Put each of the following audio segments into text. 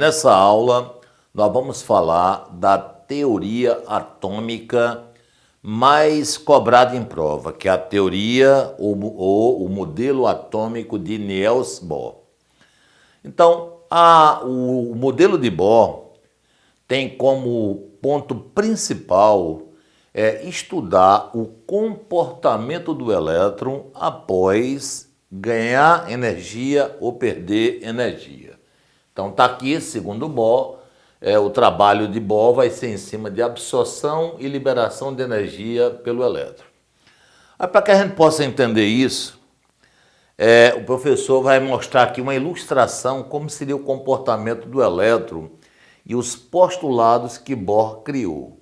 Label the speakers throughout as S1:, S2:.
S1: Nessa aula nós vamos falar da teoria atômica mais cobrada em prova, que é a teoria ou o modelo atômico de Niels Bohr. Então, o modelo de Bohr tem como ponto principal estudar o comportamento do elétron após ganhar energia ou perder energia. Então está aqui, segundo Bohr, o trabalho de Bohr vai ser em cima de absorção e liberação de energia pelo elétron. Para que a gente possa entender isso, o professor vai mostrar aqui uma ilustração como seria o comportamento do elétron e os postulados que Bohr criou.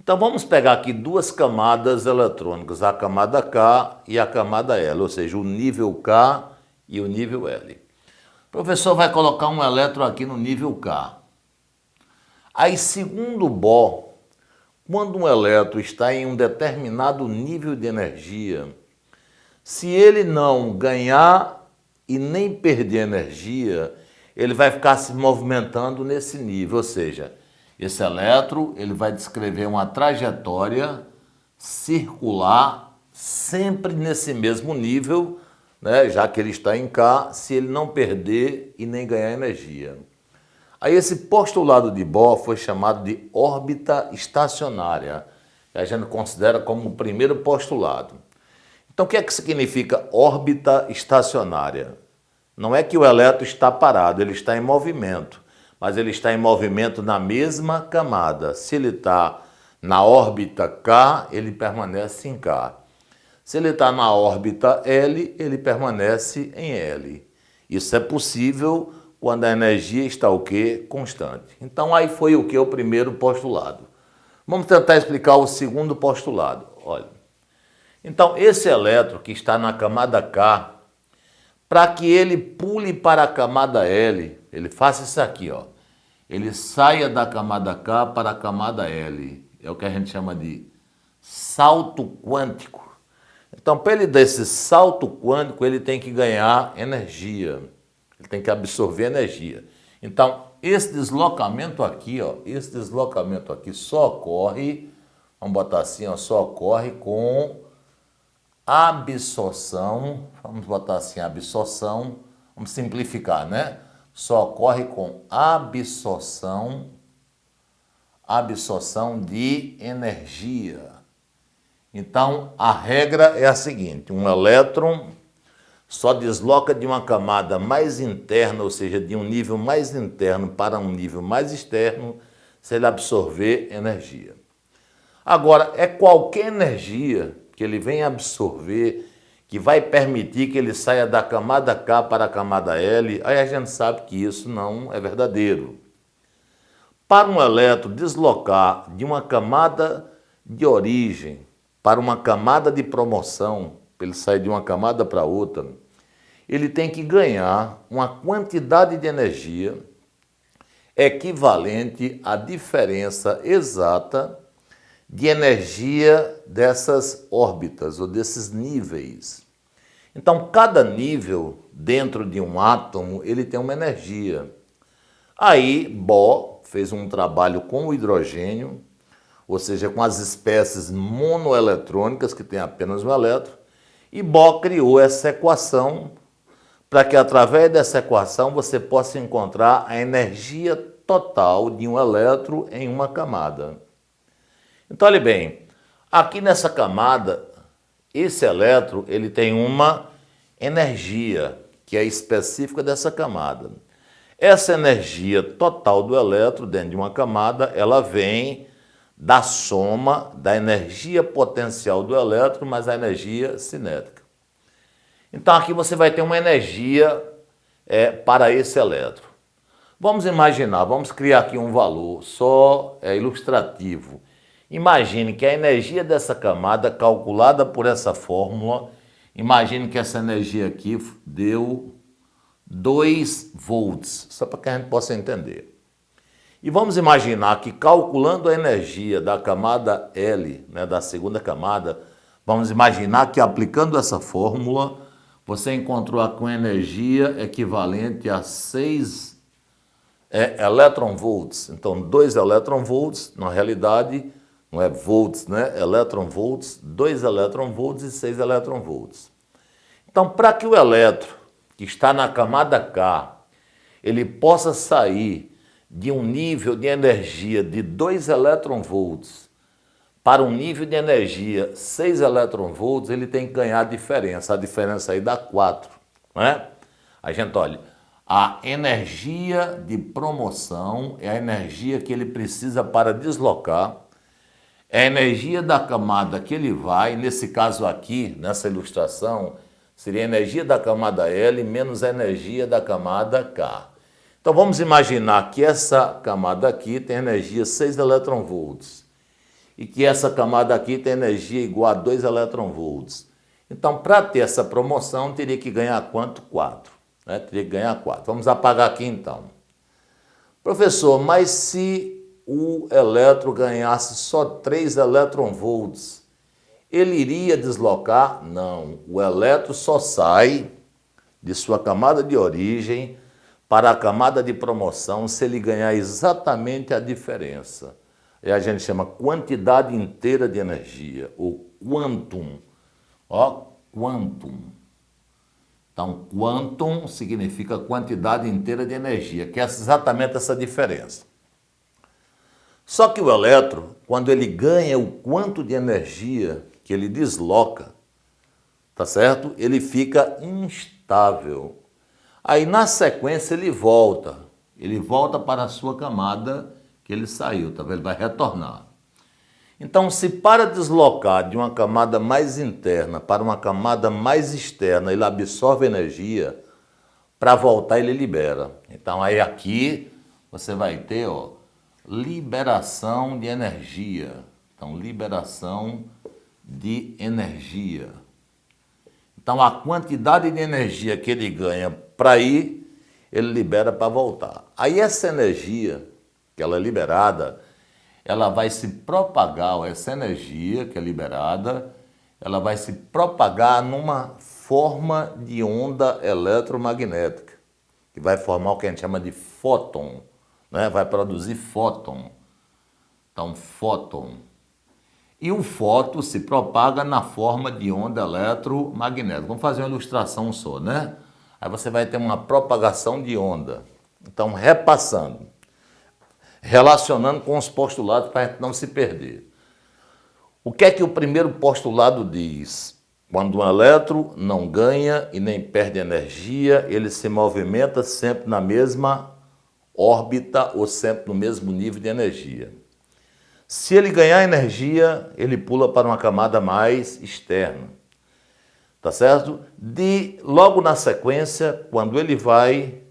S1: Então vamos pegar aqui duas camadas eletrônicas, a camada K e a camada L, ou seja, o nível K e o nível L. O professor vai colocar um elétron aqui no nível K. Aí, segundo Bohr, quando um elétron está em um determinado nível de energia, se ele não ganhar e nem perder energia, ele vai ficar se movimentando nesse nível, ou seja, esse elétron ele vai descrever uma trajetória circular sempre nesse mesmo nível, né, já que ele está em K, se ele não perder e nem ganhar energia. Aí esse postulado de Bohr foi chamado de órbita estacionária, que a gente considera como o primeiro postulado. Então o que é que significa órbita estacionária? Não é que o elétron está parado, ele está em movimento, mas ele está em movimento na mesma camada. Se ele está na órbita K, ele permanece em K. Se ele está na órbita L, ele permanece em L. Isso é possível quando a energia está o quê? Constante. Então aí foi o que? O primeiro postulado. Vamos tentar explicar o segundo postulado. Olha. Então esse elétron que está na camada K, para que ele pule para a camada L, ele faça isso aqui, ó. Ele saia da camada K para a camada L. É o que a gente chama de salto quântico. Então, para ele dar esse salto quântico, ele tem que ganhar energia. Ele tem que absorver energia. Então, esse deslocamento aqui, ó, só ocorre, vamos botar assim, ó, só ocorre com absorção, vamos botar assim, absorção, vamos simplificar, né? Só ocorre com absorção de energia. Então, a regra é a seguinte, um elétron só desloca de uma camada mais interna, ou seja, de um nível mais interno para um nível mais externo, se ele absorver energia. Agora, é qualquer energia que ele venha absorver que vai permitir que ele saia da camada K para a camada L, aí a gente sabe que isso não é verdadeiro. Para um elétron deslocar de uma camada de origem para uma camada de promoção, para ele sair de uma camada para outra, ele tem que ganhar uma quantidade de energia equivalente à diferença exata de energia dessas órbitas ou desses níveis. Então, cada nível dentro de um átomo, ele tem uma energia. Aí, Bohr fez um trabalho com o hidrogênio, ou seja, com as espécies monoeletrônicas, que tem apenas um elétron, e Bohr criou essa equação para que, através dessa equação, você possa encontrar a energia total de um elétron em uma camada. Então, olhe bem, aqui nessa camada, esse elétron ele tem uma energia que é específica dessa camada. Essa energia total do elétron dentro de uma camada, ela vem da soma da energia potencial do elétron mais a energia cinética. Então aqui você vai ter uma energia para esse elétron. Vamos imaginar, vamos criar aqui um valor só ilustrativo. Imagine que a energia dessa camada, calculada por essa fórmula, imagine que essa energia aqui deu 2 volts, só para que a gente possa entender. E vamos imaginar que calculando a energia da camada L, né, da segunda camada, vamos imaginar que aplicando essa fórmula, você encontrou aqui uma energia equivalente a 6 é electron-volts. Então, 2 electron-volts, na realidade, não é volts, né? Electron-volts, 2 electron-volts e 6 electron-volts. Então, para que o elétron que está na camada K, ele possa sair de um nível de energia de 2 electron-volts para um nível de energia 6 electron-volts, ele tem que ganhar a diferença aí dá 4, né? A gente olha, a energia de promoção é a energia que ele precisa para deslocar, é a energia da camada que ele vai, nesse caso aqui, nessa ilustração, seria a energia da camada L menos a energia da camada K. Então vamos imaginar que essa camada aqui tem energia 6 electron-volts e que essa camada aqui tem energia igual a 2 electron-volts. Então, para ter essa promoção, teria que ganhar quanto? 4. Né? Teria que ganhar 4. Vamos apagar aqui então. Professor, mas se o elétron ganhasse só 3 electron-volts, ele iria deslocar? Não. O elétron só sai de sua camada de origem para a camada de promoção se ele ganhar exatamente a diferença. E a gente chama quantidade inteira de energia, ou quantum. Ó, quantum. Então, quantum significa quantidade inteira de energia, que é exatamente essa diferença. Só que o elétron, quando ele ganha o quanto de energia que ele desloca, tá certo? Ele fica instável. Aí, na sequência, ele volta para a sua camada que ele saiu, tá vendo? Ele vai retornar. Então, se para deslocar de uma camada mais interna para uma camada mais externa, ele absorve energia, para voltar ele libera. Então, aí aqui você vai ter, ó, liberação de energia. Então, liberação de energia. Então, a quantidade de energia que ele ganha para ir, ele libera para voltar. Aí essa energia que ela é liberada, ela vai se propagar, ó, essa energia que é liberada, ela vai se propagar numa forma de onda eletromagnética, que vai formar o que a gente chama de fóton, né? Vai produzir fóton. Então, fóton. E o fóton se propaga na forma de onda eletromagnética. Vamos fazer uma ilustração só, né? Aí você vai ter uma propagação de onda. Então, repassando, relacionando com os postulados para a gente não se perder. O que é que o primeiro postulado diz? Quando um elétron não ganha e nem perde energia, ele se movimenta sempre na mesma órbita ou sempre no mesmo nível de energia. Se ele ganhar energia, ele pula para uma camada mais externa. Tá certo? Logo na sequência, quando ele vai,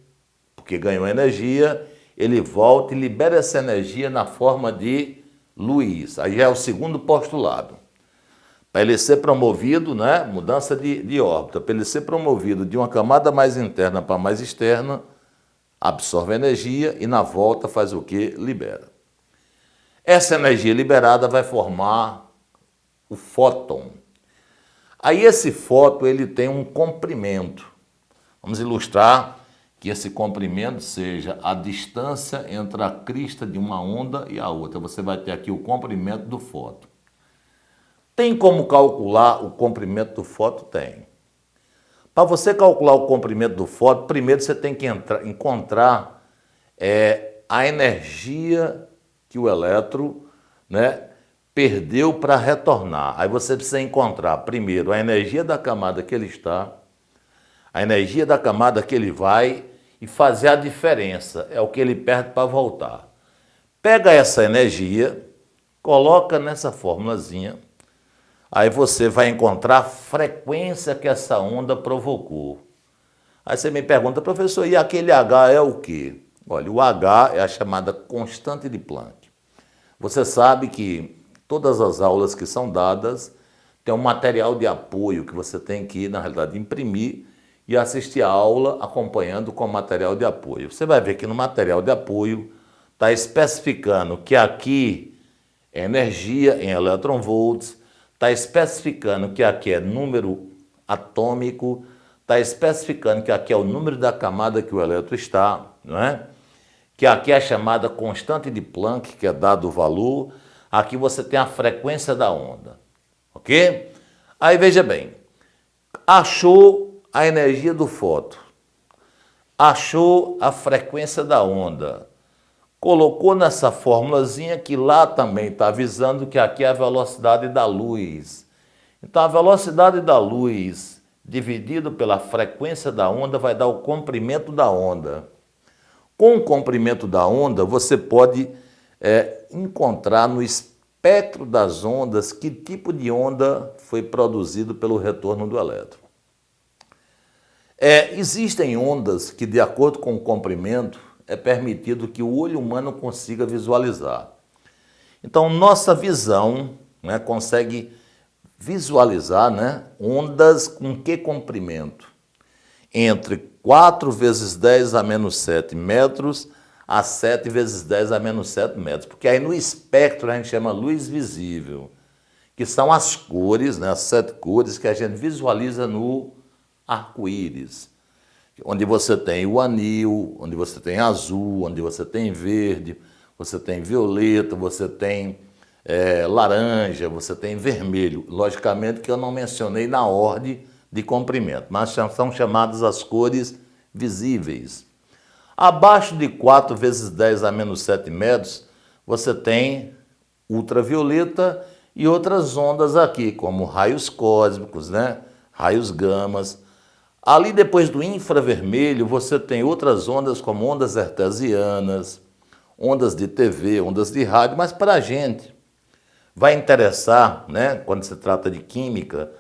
S1: porque ganhou energia, ele volta e libera essa energia na forma de luz. Aí já é o segundo postulado. Para ele ser promovido, né, mudança de órbita, para ele ser promovido de uma camada mais interna para mais externa, absorve energia e na volta faz o quê? Libera. Essa energia liberada vai formar o fóton. Aí esse fóton ele tem um comprimento. Vamos ilustrar que esse comprimento seja a distância entre a crista de uma onda e a outra. Você vai ter aqui o comprimento do fóton. Tem como calcular o comprimento do fóton? Tem. Para você calcular o comprimento do fóton, primeiro você tem que encontrar a energia que o elétron, né, perdeu para retornar. Aí você precisa encontrar primeiro a energia da camada que ele está, a energia da camada que ele vai e fazer a diferença, é o que ele perde para voltar. Pega essa energia, coloca nessa formulazinha, aí você vai encontrar a frequência que essa onda provocou. Aí você me pergunta, professor, e aquele H é o quê? Olha, o H é a chamada constante de Planck. Você sabe que todas as aulas que são dadas tem um material de apoio que você tem que, na realidade, imprimir e assistir a aula acompanhando com o material de apoio. Você vai ver que no material de apoio está especificando que aqui é energia em electron-volts, está especificando que aqui é número atômico, está especificando que aqui é o número da camada que o elétron está, não é? que aqui é a chamada constante de Planck, que é dado o valor. Aqui você tem a frequência da onda, ok? Aí veja bem, achou a energia do fóton, achou a frequência da onda, colocou nessa formulazinha que lá também está avisando que aqui é a velocidade da luz. Então a velocidade da luz dividido pela frequência da onda vai dar o comprimento da onda. Com o comprimento da onda, você pode encontrar no espectro das ondas que tipo de onda foi produzido pelo retorno do elétron. Existem ondas que, de acordo com o comprimento, é permitido que o olho humano consiga visualizar. Então, nossa visão consegue visualizar ondas com que comprimento? Entre 4 vezes 10 a menos 7 metros a 7 vezes 10 a menos 7 metros. Porque aí no espectro a gente chama luz visível, que são as cores, as 7 cores que a gente visualiza no arco-íris. Onde você tem o anil, onde você tem azul, onde você tem verde, você tem violeta, você tem laranja, você tem vermelho. Logicamente que eu não mencionei na ordem de comprimento, mas são chamadas as cores visíveis. Abaixo de 4 vezes 10 a menos 7 metros, você tem ultravioleta e outras ondas aqui, como raios cósmicos, raios gamas. Ali depois do infravermelho, você tem outras ondas como ondas hertzianas, ondas de TV, ondas de rádio, mas para a gente vai interessar, quando se trata de química,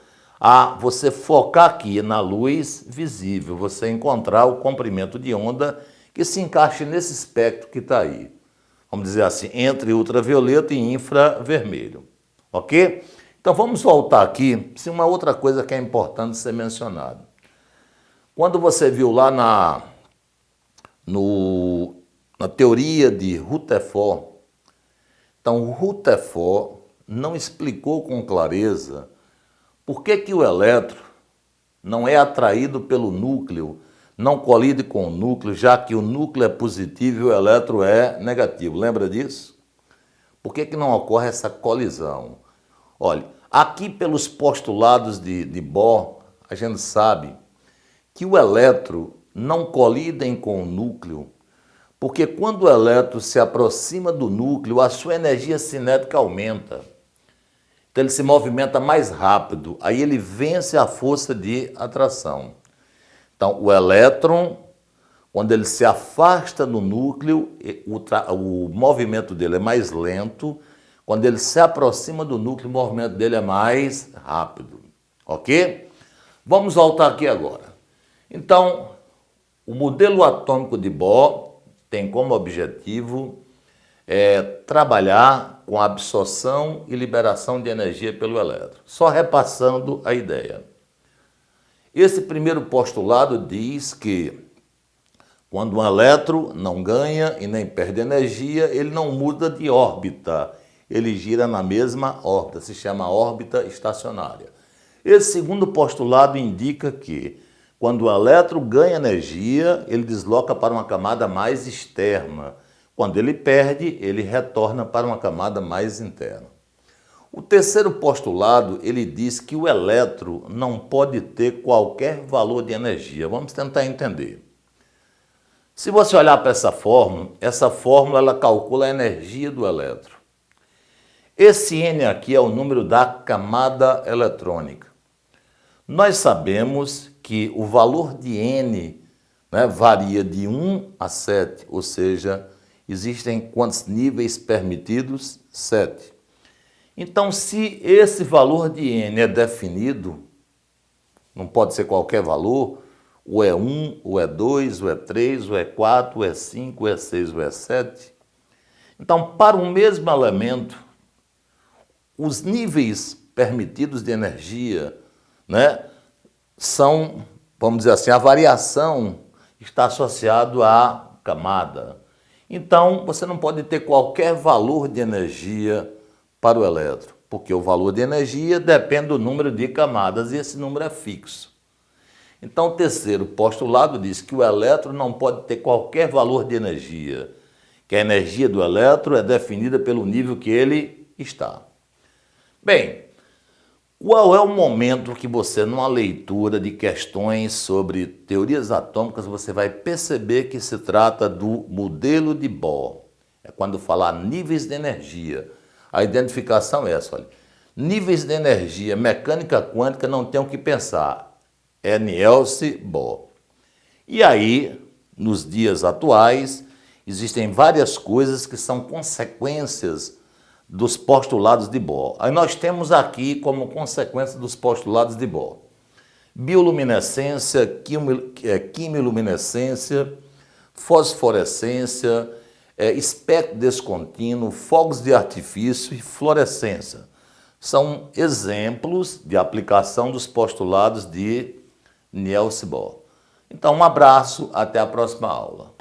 S1: a você focar aqui na luz visível, você encontrar o comprimento de onda que se encaixe nesse espectro que está aí. Vamos dizer assim, entre ultravioleta e infravermelho. Ok? Então vamos voltar aqui, se uma outra coisa que é importante ser mencionada. Quando você viu lá na teoria de Rutherford, então Rutherford não explicou com clareza por que o elétron não é atraído pelo núcleo, não colide com o núcleo, já que o núcleo é positivo e o elétron é negativo. Lembra disso? Por que não ocorre essa colisão? Olha, aqui pelos postulados de Bohr, a gente sabe que o elétron não colidem com o núcleo, porque quando o elétron se aproxima do núcleo, a sua energia cinética aumenta. Então ele se movimenta mais rápido, aí ele vence a força de atração. Então o elétron, quando ele se afasta do núcleo, o movimento dele é mais lento. Quando ele se aproxima do núcleo, o movimento dele é mais rápido. Ok? Vamos voltar aqui agora. Então, o modelo atômico de Bohr tem como objetivo trabalhar com a absorção e liberação de energia pelo elétron. Só repassando a ideia. Esse primeiro postulado diz que quando um elétron não ganha e nem perde energia, ele não muda de órbita, ele gira na mesma órbita, se chama órbita estacionária. Esse segundo postulado indica que quando o elétron ganha energia, ele desloca para uma camada mais externa. Quando ele perde, ele retorna para uma camada mais interna. O terceiro postulado, ele diz que o elétron não pode ter qualquer valor de energia. Vamos tentar entender. Se você olhar para essa fórmula ela calcula a energia do elétron. Esse N aqui é o número da camada eletrônica. Nós sabemos que o valor de N varia de 1 a 7, ou seja, existem quantos níveis permitidos? 7. Então, se esse valor de N é definido, não pode ser qualquer valor, ou é 1, ou é 2, ou é 3, ou é 4, ou é 5, ou é 6, ou é 7. Então, para o mesmo elemento, os níveis permitidos de energia são, vamos dizer assim, a variação está associada à camada. Então, você não pode ter qualquer valor de energia para o elétron, porque o valor de energia depende do número de camadas e esse número é fixo. Então, o terceiro postulado diz que o elétron não pode ter qualquer valor de energia. que a energia do elétron é definida pelo nível que ele está. Bem, qual é o momento que você, numa leitura de questões sobre teorias atômicas, você vai perceber que se trata do modelo de Bohr? É quando falar níveis de energia. A identificação é essa, olha. Níveis de energia, mecânica quântica, não tem o que pensar. É Niels Bohr. E aí, nos dias atuais, existem várias coisas que são consequências dos postulados de Bohr. Aí nós temos aqui como consequência dos postulados de Bohr: bioluminescência, quimiluminescência, fosforescência, espectro descontínuo, fogos de artifício e fluorescência. São exemplos de aplicação dos postulados de Niels Bohr. Então, um abraço, até a próxima aula.